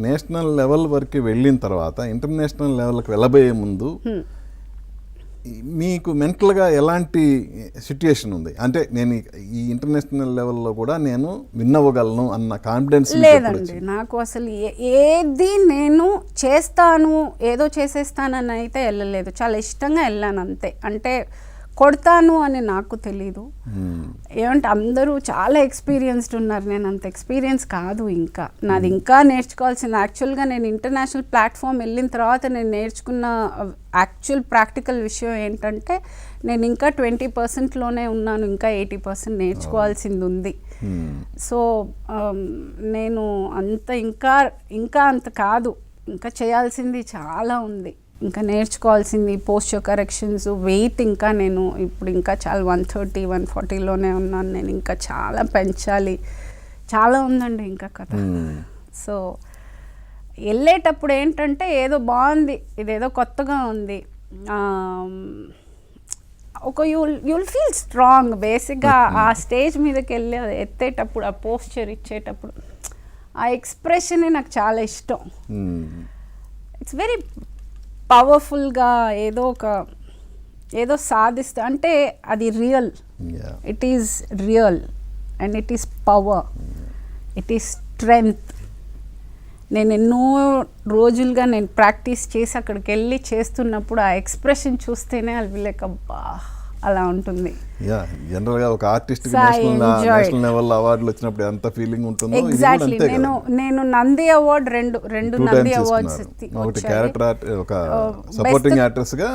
National level వరకు వెళ్ళిన తర్వాత ఇంటర్నేషనల్ లెవెల్కి వెళ్ళబోయే ముందు మీకు మెంటల్గా ఎలాంటి సిట్యుయేషన్ ఉంది? అంటే నేను ఈ ఇంటర్నేషనల్ లెవెల్లో కూడా నేను విన్ అవ్వగలను అన్న కాన్ఫిడెన్స్ లేదండి నాకు అసలు. ఏది నేను చేస్తాను ఏదో చేసేస్తానని అయితే వెళ్ళలేదు. చాలా ఇష్టంగా వెళ్ళాను అంతే. అంటే కొడతాను అని నాకు తెలీదు. ఏమంటే అందరూ చాలా ఎక్స్పీరియన్స్డ్ ఉన్నారు, నేను అంత ఎక్స్పీరియన్స్ కాదు. ఇంకా నాది ఇంకా నేర్చుకోవాల్సింది. యాక్చువల్గా నేను ఇంటర్నేషనల్ ప్లాట్ఫామ్ వెళ్ళిన తర్వాత నేను నేర్చుకున్న యాక్చువల్ ప్రాక్టికల్ విషయం ఏంటంటే నేను ఇంకా 20%లోనే ఉన్నాను, ఇంకా 80% నేర్చుకోవాల్సింది ఉంది. సో నేను అంత ఇంకా అంత కాదు, ఇంకా చేయాల్సింది చాలా ఉంది, ఇంకా నేర్చుకోవాల్సింది. పోస్చర్ కరెక్షన్స్, వెయిట్ ఇంకా నేను ఇప్పుడు ఇంకా చాలా 130, 140లోనే ఉన్నాను. నేను ఇంకా చాలా పెంచాలి, చాలా ఉందండి ఇంకా కథ. సో వెళ్ళేటప్పుడు ఏంటంటే ఏదో బాగుంది, ఇదేదో కొత్తగా ఉంది, ఒక యుల్ ఫీల్ స్ట్రాంగ్. బేసిక్గా ఆ స్టేజ్ మీదకి వెళ్ళి ఎత్తేటప్పుడు, ఆ పోస్చర్ ఇచ్చేటప్పుడు ఆ ఎక్స్ప్రెషనే నాకు చాలా ఇష్టం. ఇట్స్ వెరీ పవర్ఫుల్గా ఏదో సాధిస్తా అంటే అది real. It is real and it is power, it is strength. నేను ఎన్నో రోజులుగా నేను ప్రాక్టీస్ చేసి అక్కడికి వెళ్ళి చేస్తున్నప్పుడు ఆ ఎక్స్ప్రెషన్ చూస్తేనే అది లైక్ అబ్బా అలా ఉంటుంది. జనరల్గా ఒక ఆర్టిస్ట్ నేషనల్ లెవెల్ అవార్డులు వచ్చినప్పుడు ఎంత ఫీలింగ్ ఉంటుందో. ఎగ్జాక్ట్లీ. నేను నంది అవార్డ్ రెండు నంది అవార్డ్స్, ఒకటి క్యారెక్టర్ ఆర్ట్, ఒక సపోర్టింగ్ యాక్ట్రెస్ గా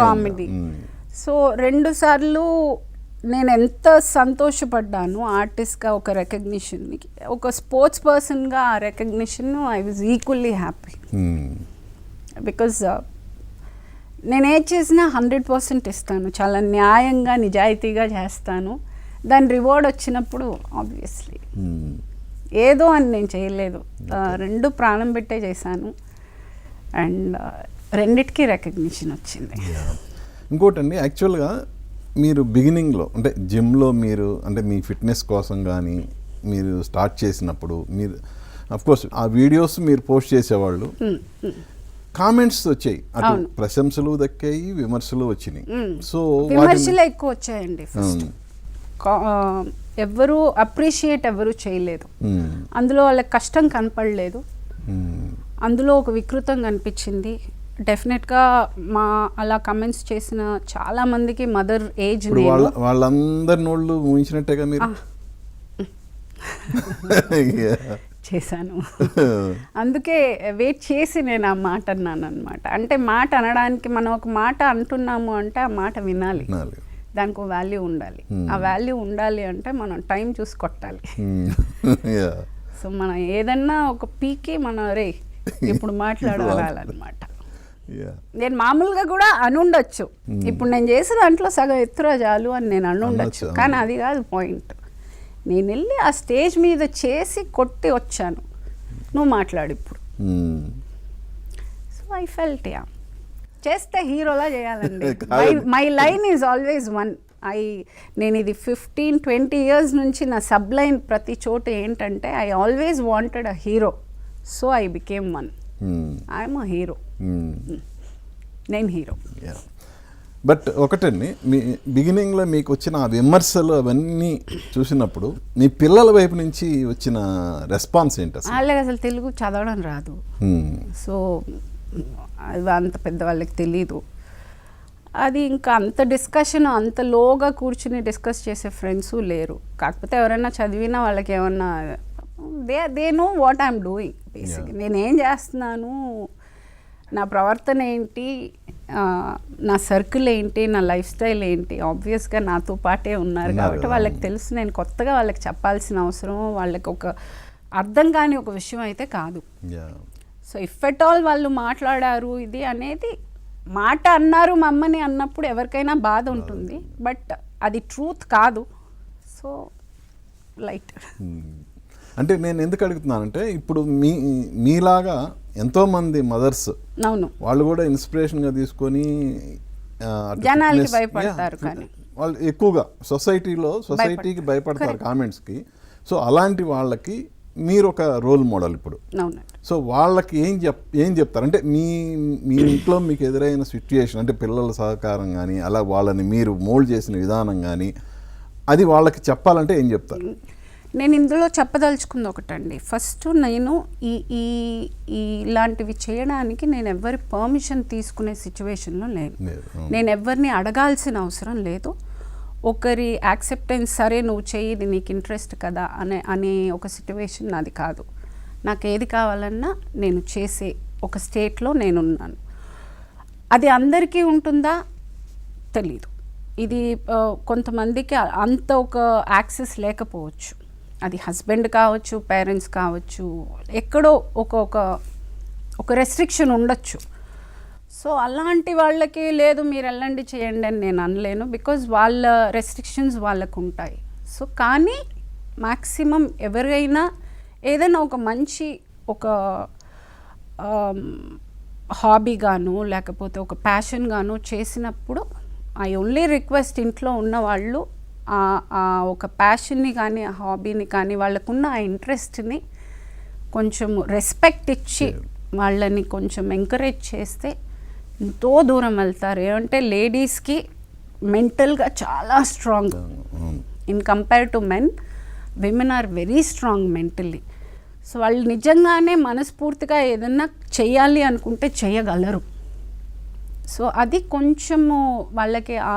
కామెడీ. సో 2 సార్లు నేను ఎంత సంతోషపడ్డాను ఆర్టిస్ట్గా ఒక రికగ్నిషన్కి, ఒక స్పోర్ట్స్ పర్సన్గా ఆ recognition I was equally happy. Because నేను ఏది చేసినా 100% ఇస్తాను, చాలా న్యాయంగా నిజాయితీగా చేస్తాను. దాని రివార్డ్ వచ్చినప్పుడు ఆబ్వియస్లీ ఏదో అని నేను చేయలేదు, 2 ప్రాణం పెట్టే చేశాను అండ్ 2టికి రికగ్నిషన్ వచ్చింది. ఇంకోటండి, యాక్చువల్గా మీరు బిగినింగ్లో అంటే జిమ్లో మీరు అంటే మీ ఫిట్నెస్ కోసం కానీ మీరు స్టార్ట్ చేసినప్పుడు మీరు అఫ్కోర్స్ ఆ వీడియోస్ మీరు పోస్ట్ చేసేవాళ్ళు, కామెంట్స్ వచ్చాయి, అటు ప్రశంసలు దక్కాయి, విమర్శలు వచ్చినాయి. సో విమర్శలు ఎక్కువ వచ్చాయండి. ఫస్ట్ ఎవరు అప్రిషియేట్ ఎవరు చేయలేదు, అందులో వాళ్ళకి కష్టం కనపడలేదు, అందులో ఒక వికృతం కనిపించింది. డెఫినెట్గా అలా కమెంట్స్ చేసిన చాలా మందికి మదర్ ఏజ్ వాళ్ళందరి నోళ్ళు ఊహించినట్టేగా మీరు చేశాను. అందుకే వెయిట్ చేసి నేను ఆ మాట అన్నాను అనమాట. అంటే మాట అనడానికి మనం ఒక మాట అంటున్నాము అంటే ఆ మాట వినాలి, దానికి ఒక వాల్యూ ఉండాలి. ఆ వాల్యూ ఉండాలి అంటే మనం టైం చూసి కొట్టాలి. సో మనం ఏదన్నా ఒక పీకి మనం రే ఇప్పుడు మాట్లాడాలన్నమాట. నేను మామూలుగా కూడా అనుండొచ్చు, ఇప్పుడు నేను చేసే దాంట్లో సగం ఎత్తురా చాలు అని నేను అనుండొచ్చు, కానీ అది కాదు పాయింట్. నేను వెళ్ళి ఆ స్టేజ్ మీద చేసి కొట్టి వచ్చాను, నువ్వు మాట్లాడు ఇప్పుడు. సో ఐ ఫెల్ట్ చేస్తే హీరోలా చేయాలండి. My line is always one. నేను ఇది 15-20 years నుంచి నా సబ్ లైన్ ప్రతి చోట ఏంటంటే I always wanted a hero, so I became one. I'm a hero, నేను హీరో. బట్ ఒకటండి, మీ బిగినింగ్లో మీకు వచ్చిన ఆ విమర్శలు అవన్నీ చూసినప్పుడు మీ పిల్లల వైపు నుంచి వచ్చిన రెస్పాన్స్ ఏంటి? వాళ్ళకి అసలు తెలుగు చదవడం రాదు, సో అది అంత పెద్దవాళ్ళకి తెలీదు. అది ఇంకా అంత డిస్కషన్ అంత లోగా కూర్చుని డిస్కస్ చేసే ఫ్రెండ్స్ లేరు. కాకపోతే ఎవరైనా చదివినా వాళ్ళకి ఏమన్నా they know what I'm doing. Basic నేనేం చేస్తున్నాను, నా ప్రవర్తన ఏంటి, నా సర్కిల్ ఏంటి, నా లైఫ్ స్టైల్ ఏంటి. ఆబ్వియస్గా నాతో పాటే ఉన్నారు కాబట్టి వాళ్ళకి తెలుసు. నేను కొత్తగా వాళ్ళకి చెప్పాల్సిన అవసరం, వాళ్ళకి ఒక అర్థం కాని ఒక విషయం అయితే కాదు. సో ఇఫ్ ఎట్ ఆల్ వాళ్ళు మాట్లాడారు ఇది అనేది మాట అన్నారు మమ్మని అన్నప్పుడు ఎవరికైనా బాధ ఉంటుంది, బట్ అది ట్రూత్ కాదు. So light. అంటే నేను ఎందుకు అడుగుతున్నానంటే ఇప్పుడు మీలాగా ఎంతోమంది మదర్స్ వాళ్ళు కూడా ఇన్స్పిరేషన్గా తీసుకొని జనాలకి భయపడతారు, కానీ వాళ్ళు ఎక్కువగా సొసైటీకి భయపడతారు కామెంట్స్కి. సో అలాంటి వాళ్ళకి మీరు ఒక రోల్ మోడల్ ఇప్పుడు. అవునండి. సో వాళ్ళకి ఏం చెప్తారు అంటే మీ ఇంట్లో మీకు ఎదురైన సిచ్యుయేషన్ అంటే పిల్లల సహకారం కానీ అలా వాళ్ళని మీరు మోల్డ్ చేసిన విధానం కానీ అది వాళ్ళకి చెప్పాలంటే ఏం చెప్తారు? నేను ఇందులో చెప్పదలుచుకుంది ఒకటండి. ఫస్ట్ నేను ఈ ఇలాంటివి చేయడానికి నేను ఎవరి పర్మిషన్ తీసుకునే సిచ్యువేషన్లో లేను. నేను ఎవరిని అడగాల్సిన అవసరం లేదు. ఒకరి యాక్సెప్టెన్స్, సరే నువ్వు చెయ్యి, ఇది నీకు ఇంట్రెస్ట్ కదా అనే ఒక సిచ్యువేషన్ నాది కాదు. నాకు ఏది కావాలన్నా నేను చేసే ఒక స్టేట్లో నేనున్నాను. అది అందరికీ ఉంటుందా తెలీదు. ఇది కొంతమందికి అంత ఒక యాక్సెస్ లేకపోవచ్చు. అది హస్బెండ్ కావచ్చు, పేరెంట్స్ కావచ్చు, ఎక్కడో ఒక రెస్ట్రిక్షన్ ఉండొచ్చు. సో అలాంటి వాళ్ళకి లేదు మీరు వెళ్ళండి చేయండి అని నేను అనలేను. బికాజ్ వాళ్ళ రెస్ట్రిక్షన్స్ వాళ్ళకు ఉంటాయి. సో కానీ మ్యాక్సిమం ఎవరైనా ఏదైనా ఒక మంచి ఒక హాబీగాను లేకపోతే ఒక ప్యాషన్గాను చేసినప్పుడు ఐ ఓన్లీ రిక్వెస్ట్ ఇంట్లో ఉన్న వాళ్ళు ఒక ప్యాషన్ని కానీ ఆ హాబీని కానీ వాళ్ళకున్న ఆ ఇంట్రెస్ట్ని కొంచెం రెస్పెక్ట్ ఇచ్చి వాళ్ళని కొంచెం ఎంకరేజ్ చేస్తే ఎంతో దూరం వెళ్తారు. ఏమంటే లేడీస్కి మెంటల్గా చాలా strong in compare to men. Women are very strong mentally. So వాళ్ళు నిజంగానే మనస్ఫూర్తిగా ఏదన్నా చెయ్యాలి అనుకుంటే చేయగలరు. సో అది కొంచెము వాళ్ళకి ఆ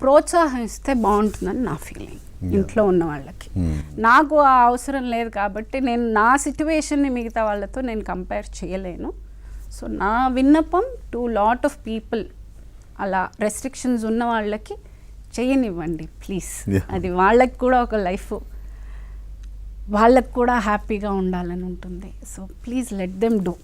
ప్రోత్సాహం ఇస్తే బాగుంటుందని నా ఫీలింగ్ ఇంట్లో ఉన్న వాళ్ళకి. నాకు ఆ అవసరం లేదు కాబట్టి నేను నా సిచ్యువేషన్ని మిగతా వాళ్ళతో నేను కంపేర్ చేయలేను. సో నా విన్నపం టు లాట్ ఆఫ్ పీపుల్, అలా రెస్ట్రిక్షన్స్ ఉన్న వాళ్ళకి చేయనివ్వండి ప్లీజ్. అది వాళ్ళకి కూడా ఒక లైఫ్, వాళ్ళకి కూడా హ్యాపీగా ఉండాలని ఉంటుంది. So please let them do.